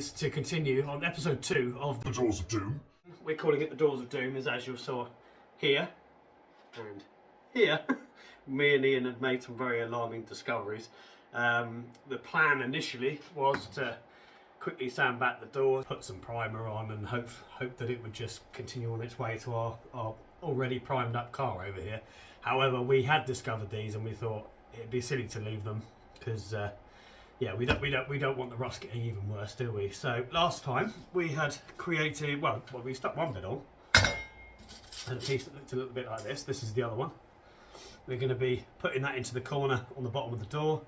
is to continue on episode 2 of The Doors of Doom. We're calling it The Doors of Doom, as you saw here and here. Me and Ian had made some very alarming discoveries. The plan initially was to quickly sand back the doors, put some primer on, and hope that it would just continue on its way to our already primed up car over here. However, we had discovered these and we thought it'd be silly to leave them because yeah, we don't want the rust getting even worse, do we? So last time we had created, well we stuck one bit on and a piece that looked a little bit like this. This is the other one. We're going to be putting that into the corner on the bottom of the door,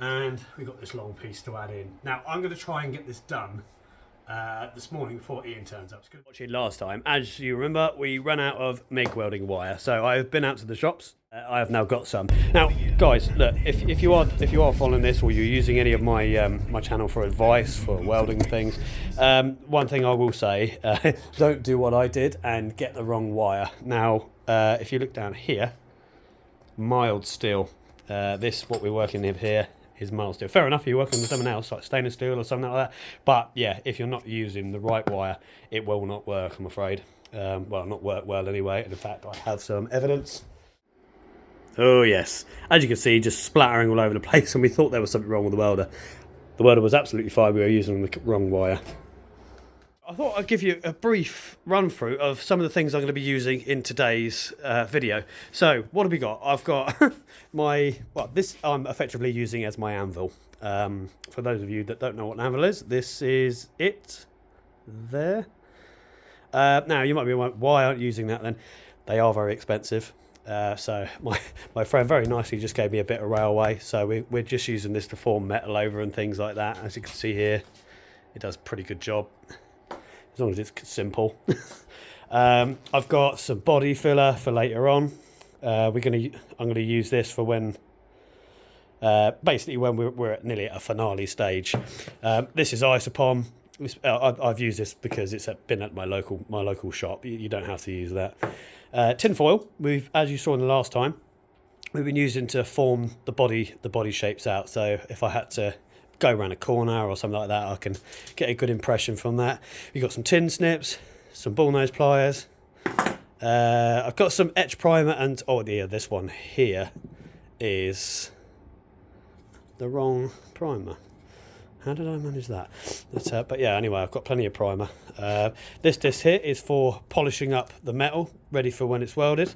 and we've got this long piece to add in. Now I'm going to try and get this done this morning before Ian turns up. Watching last time, as you remember, we ran out of MIG welding wire, so I've been out to the shops. I have now got some. Now, guys, look, if you are following this, or you're using any of my my channel for advice for welding things, one thing I will say: don't do what I did and get the wrong wire. Now, if you look down here, mild steel. This what we're working with here is mild steel. Fair enough, you're working with something else like stainless steel or something like that, but yeah, if you're not using the right wire, it will not work, I'm afraid. Well, not work well anyway, and in fact I have some evidence. Oh yes, as you can see, just splattering all over the place, and we thought there was something wrong with the welder. The welder was absolutely fine, we were using the wrong wire. I thought I'd give you a brief run through of some of the things I'm going to be using in today's video. So what have we got? I've got this I'm effectively using as my anvil. For those of you that don't know what an anvil is, this is it there. Now you might be wondering, why aren't you using that then? They are very expensive. So my friend very nicely just gave me a bit of railway, so we're just using this to form metal over and things like that. As you can see here, it does a pretty good job. As long as it's simple. I've got some body filler for later on. I'm going to use this for when, basically when we're nearly at a finale stage. This is Isopom. I've used this because it's been at my local shop. You don't have to use that. Tin foil. As you saw in the last time, we've been using to form the body shapes out. So if I had to go around a corner or something like that, I can get a good impression from that. We've got some tin snips, some bullnose pliers. I've got some etch primer, and oh yeah, this one here is the wrong primer. How did I manage that? But yeah, anyway, I've got plenty of primer. This disc here is for polishing up the metal, ready for when it's welded.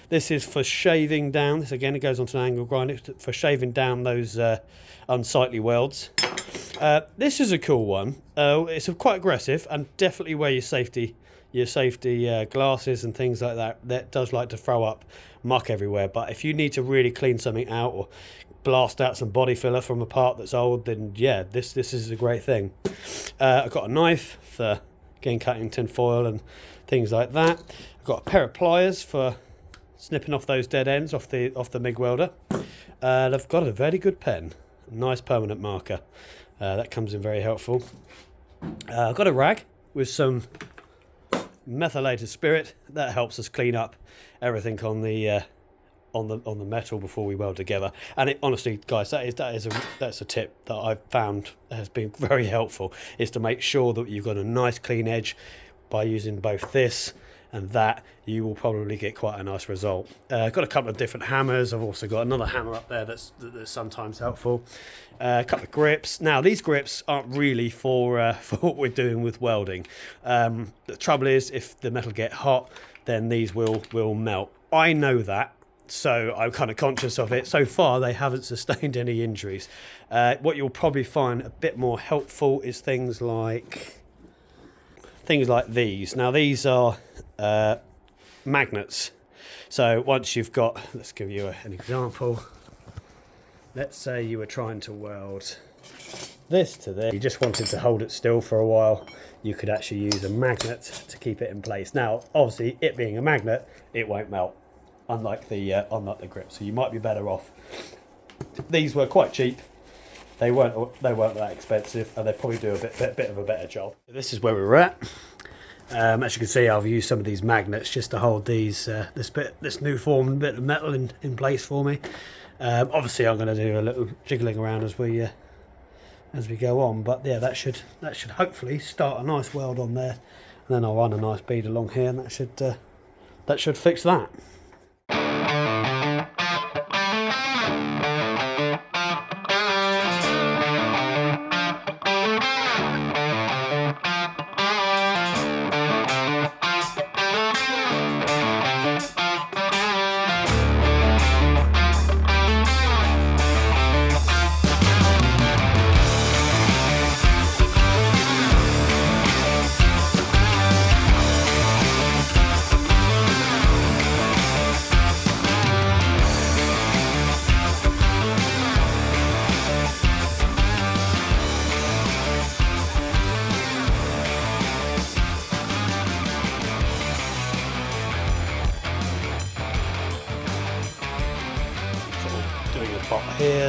This is for shaving down. This again, it goes onto an angle grinder for shaving down those unsightly welds. This is a cool one. It's quite aggressive, and definitely wear your safety glasses and things like that. That does like to throw up muck everywhere. But if you need to really clean something out or blast out some body filler from a part that's old, then yeah, this is a great thing. I've got a knife for again cutting tin foil and things like that. I've got a pair of pliers for snipping off those dead ends off the MIG welder. And I've got a very good pen, a nice permanent marker. That comes in very helpful. I've got a rag with some methylated spirit that helps us clean up everything on the metal before we weld together. And honestly, guys, that's a tip that I've found has been very helpful, is to make sure that you've got a nice clean edge. By using both this and that, you will probably get quite a nice result. I've got a couple of different hammers. I've also got another hammer up there that's sometimes helpful. A couple of grips. Now these grips aren't really for what we're doing with welding. The trouble is, if the metal get hot, then these will melt. I know that, so I'm kind of conscious of it. So far they haven't sustained any injuries. What you'll probably find a bit more helpful is things like these. Now these are magnets. So once you've got, let's give you an example. Let's say you were trying to weld this to this. You just wanted to hold it still for a while. You could actually use a magnet to keep it in place. Now, obviously, it being a magnet, it won't melt, unlike the grip. So you might be better off. These were quite cheap. They weren't that expensive, and they probably do a bit of a better job. This is where we're at. As you can see, I've used some of these magnets just to hold these this new formed bit of metal in place for me. Obviously, I'm going to do a little jiggling around as we as we go on. But yeah, that should hopefully start a nice weld on there, and then I'll run a nice bead along here, and that should fix that.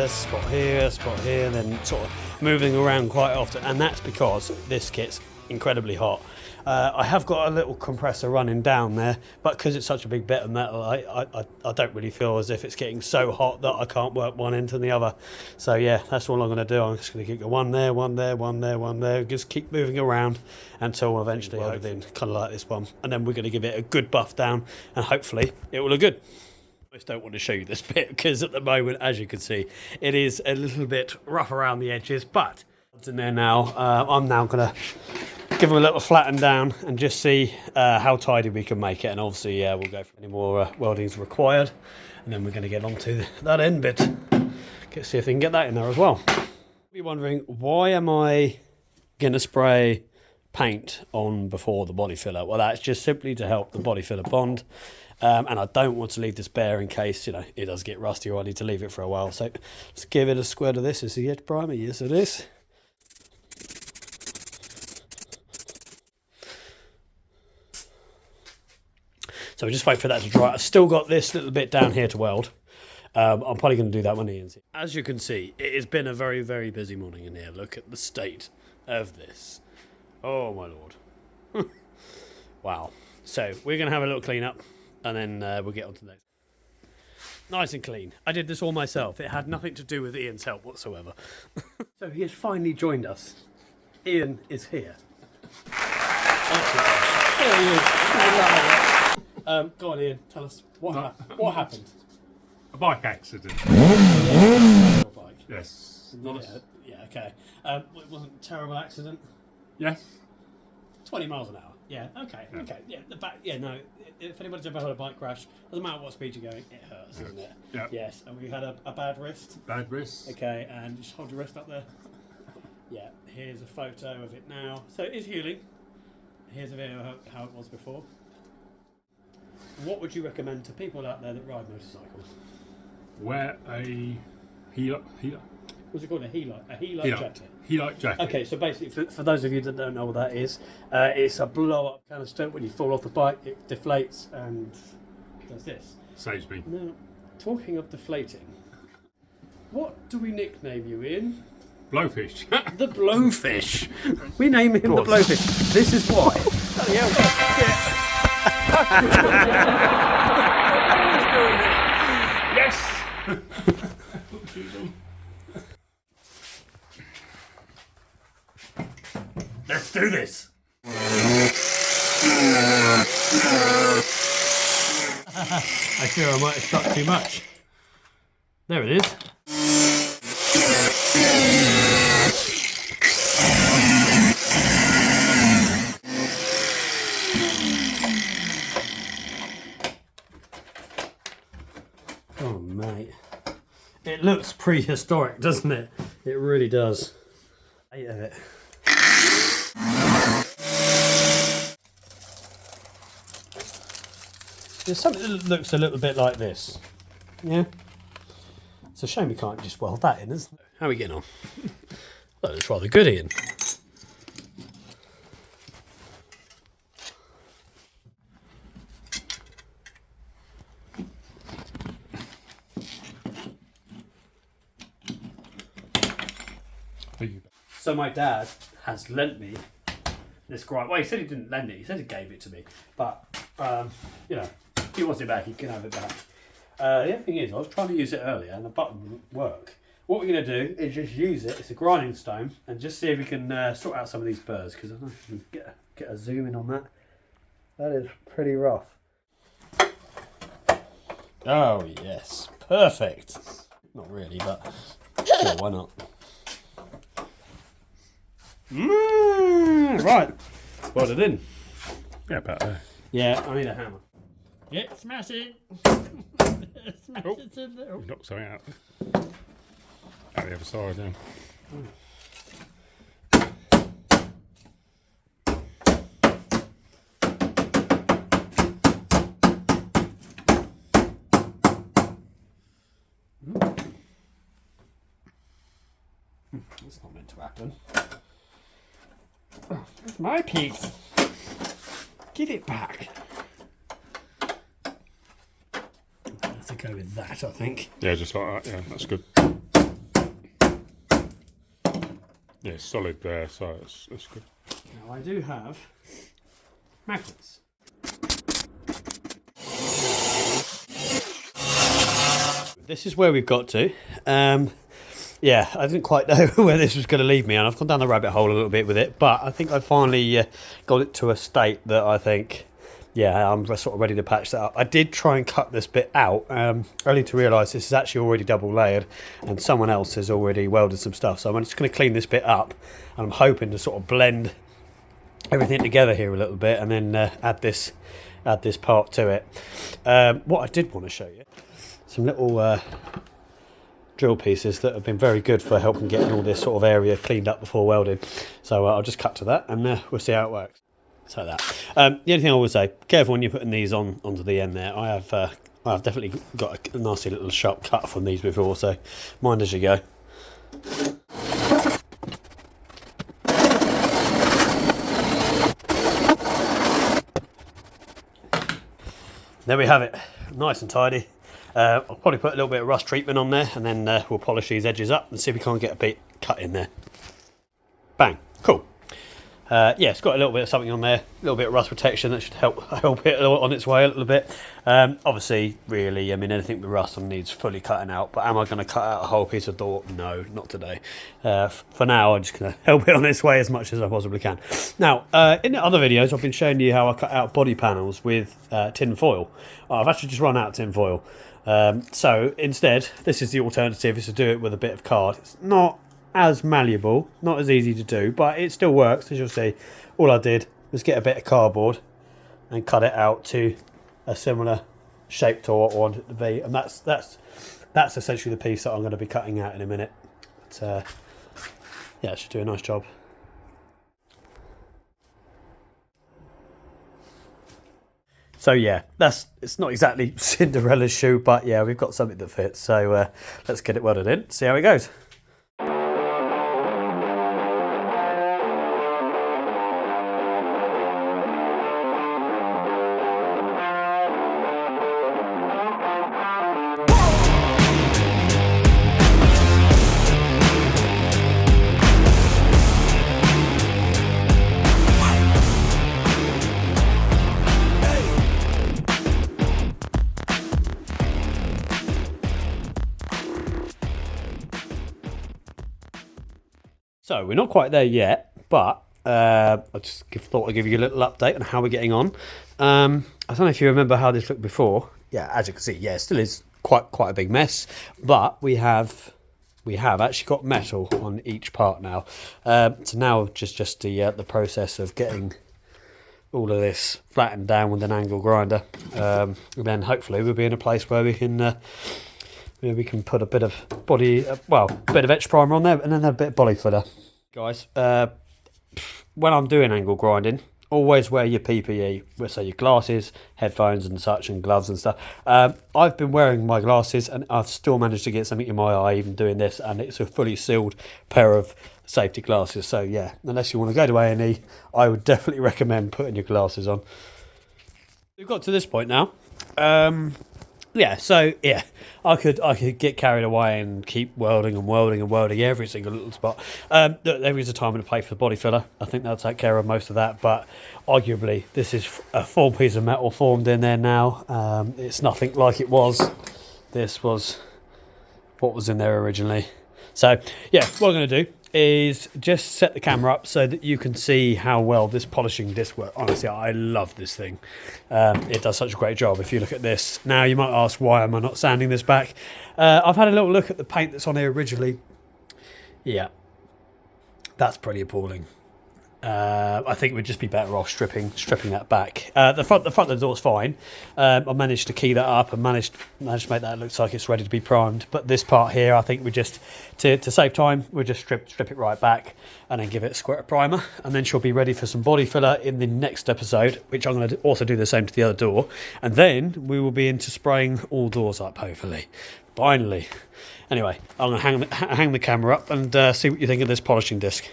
Spot here, spot here, and then sort of moving around quite often, and that's because this kit's incredibly hot. I have got a little compressor running down there, but because it's such a big bit of metal, I don't really feel as if it's getting so hot that I can't work one end to the other. So yeah, that's all I'm going to do. I'm just going to keep one there, one there, one there, one there, just keep moving around until eventually everything kind of like this one, and then we're going to give it a good buff down, and hopefully it will look good. I just don't want to show you this bit because at the moment, as you can see, it is a little bit rough around the edges, but it's in there now. I'm now going to give them a little flatten down and just see how tidy we can make it, and obviously we'll go for any more weldings required, and then we're going to get on to that end bit. See if we can get that in there as well. You're wondering, why am I going to spray paint on before the body filler? Well, that's just simply to help the body filler bond. And I don't want to leave this bare in case, it does get rusty or I need to leave it for a while. So let's give it a squirt of this. Is the edge primer? Yes, it is. So we just wait for that to dry. I've still got this little bit down here to weld. I'm probably going to do that when Ian's here. As you can see, it has been a very, very busy morning in here. Look at the state of this. Oh, my Lord. Wow. So we're going to have a little clean up, and then we'll get on to the next. Nice and clean. I did this all myself. It had nothing to do with Ian's help whatsoever. So he has finally joined us. Ian is here. There he is. Go on, Ian. Tell us what happened. A bike accident. Bike. Yes. Yeah, okay. It wasn't a terrible accident? Yes. 20 miles an hour. Yeah, okay, yeah. Okay. Yeah, the back, yeah, no, if anybody's ever had a bike crash, doesn't matter what speed you're going, it hurts, doesn't it? Yeah. Yes, and we had a bad wrist. Bad wrist. Okay, and just hold your wrist up there. Yeah, here's a photo of it now. So it is healing. Here's a video of how it was before. What would you recommend to people out there that ride motorcycles? Wear a heel. What's it called? A helite jacket. Helite jacket. Okay, so basically, for those of you that don't know what that is, it's a blow-up kind of stunt. When you fall off the bike, it deflates and does this. Saves me. Now, talking of deflating, what do we nickname you, Ian? Blowfish. The Blowfish. We name him the Blowfish. This is why. Oh, yeah. Yes. Let's do this. I fear I might have stuck too much. There it is. Oh, mate. It looks prehistoric, doesn't it? It really does. I hate it. There's something that looks a little bit like this. Yeah? It's a shame we can't just weld that in, isn't it? How are we getting on? That looks rather good, Ian. So my dad has lent me this gripe. Well, he said he didn't lend it. He said he gave it to me. But, you know, if he wants it back, he can have it back. The other thing is, I was trying to use it earlier and the button wouldn't work. what we're going to do is just use it. It's a grinding stone, and just see if we can sort out some of these burrs, because I don't know if we can get a zoom in on that. That is pretty rough. Oh yes, perfect. Not really, but sure, why not? Right, weld it in. Yeah, about there. Yeah, I need a hammer. Yeah, smash it. Smash it in there. Knock something out. Out the other side, yeah. That's not meant to happen. It's my piece. Give it back. Let's go with that, I think. Yeah, just like that. Yeah, that's good. Yeah, solid there, so that's good. Now I do have magnets. This is where we've got to. Yeah, I didn't quite know where this was going to lead me, and I've gone down the rabbit hole a little bit with it, but I think I finally got it to a state that I think, yeah, I'm sort of ready to patch that up. I did try and cut this bit out, only to realise this is actually already double layered, and someone else has already welded some stuff, so I'm just going to clean this bit up, and I'm hoping to sort of blend everything together here a little bit, and then add this part to it. What I did want to show you, some little drill pieces that have been very good for helping getting all this sort of area cleaned up before welding. So I'll just cut to that, and we'll see how it works. So that. The only thing I would say, careful when you're putting these onto the end there. I've definitely got a nasty little sharp cut from these before, so mind as you go. There we have it, nice and tidy. I'll probably put a little bit of rust treatment on there, and then we'll polish these edges up and see if we can't get a bit cut in there. Bang, cool. Yeah, it's got a little bit of something on there, a little bit of rust protection that should help it on its way a little bit. Obviously, really, I mean, anything with rust on needs fully cutting out, but am I going to cut out a whole piece of door? No, not today. For now, I'm just going to help it on its way as much as I possibly can. Now, in the other videos, I've been showing you how I cut out body panels with tin foil. I've actually just run out of tin foil. So instead, this is the alternative, is to do it with a bit of card. It's not as malleable, not as easy to do, but it still works, as you'll see. All I did was get a bit of cardboard and cut it out to a similar shape to what I want it to be, and that's essentially the piece that I'm going to be cutting out in a minute. But, yeah, it should do a nice job. So yeah, it's not exactly Cinderella's shoe, but yeah, we've got something that fits. So let's get it welded in, see how it goes. So we're not quite there yet, but I just thought I'd give you a little update on how we're getting on. I don't know if you remember how this looked before. Yeah, as you can see, yeah, it still is quite a big mess, but we have actually got metal on each part now. So now just the process of getting all of this flattened down with an angle grinder, and then hopefully we'll be in a place where we can. We can put a bit of body, a bit of etch primer on there, and then a bit of body filler. Guys, when I'm doing angle grinding, always wear your PPE, so your glasses, headphones and such, and gloves and stuff. I've been wearing my glasses, and I've still managed to get something in my eye even doing this, and it's a fully sealed pair of safety glasses. So yeah, unless you want to go to A&E, I would definitely recommend putting your glasses on. We've got to this point now. Yeah, so yeah, I could get carried away and keep welding every single little spot. There is a time and a place for the body filler. I think that'll take care of most of that, but arguably this is a full piece of metal formed in there now. It's nothing like it was. This was what was in there originally. So yeah, what I'm going to do is just set the camera up so that you can see how well this polishing disc works. Honestly, I love this thing. It does such a great job. If you look at this now, you might ask, why am I not sanding this back? I've had a little look at the paint that's on here originally. Yeah, that's pretty appalling. I think we'd just be better off stripping that back. The front of the door's fine. I managed to key that up and managed to make that look like it's ready to be primed. But this part here, I think we just, to save time, we'll just strip it right back and then give it a squirt of primer, and then she'll be ready for some body filler in the next episode, which I'm going to also do the same to the other door, and then we will be into spraying all doors up, hopefully. Finally. Anyway, I'm going to hang the camera up and see what you think of this polishing disc.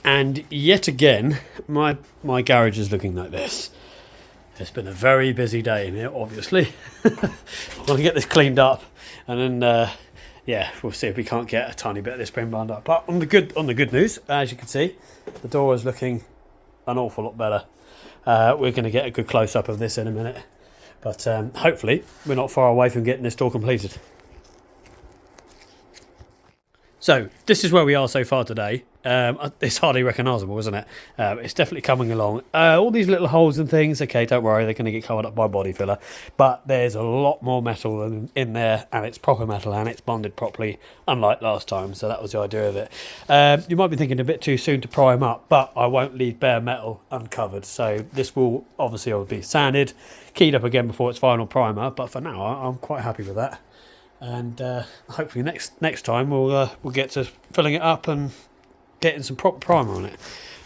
And yet again, my garage is looking like this. It's been a very busy day in here, obviously. I want to get this cleaned up, and then yeah, we'll see if we can't get a tiny bit of this spring bond up. But on the good news, as you can see, the door is looking an awful lot better. We're going to get a good close up of this in a minute, but hopefully we're not far away from getting this door completed. So this is where we are so far today. It's hardly recognisable, isn't it? It's definitely coming along. All these little holes and things, okay, don't worry, they're going to get covered up by body filler. But there's a lot more metal in there, and it's proper metal, and it's bonded properly, unlike last time. So that was the idea of it. You might be thinking a bit too soon to prime up, but I won't leave bare metal uncovered. So this will obviously be sanded, keyed up again before its final primer. But for now, I'm quite happy with that. And hopefully next time we'll get to filling it up and getting some proper primer on it.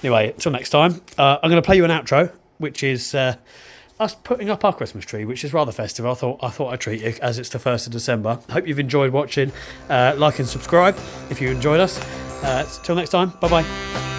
Anyway, until next time, I'm going to play you an outro, which is us putting up our Christmas tree, which is rather festive. I thought I'd treat you as it's the 1st of December. Hope you've enjoyed watching. Like and subscribe if you enjoyed us. Till next time, bye bye.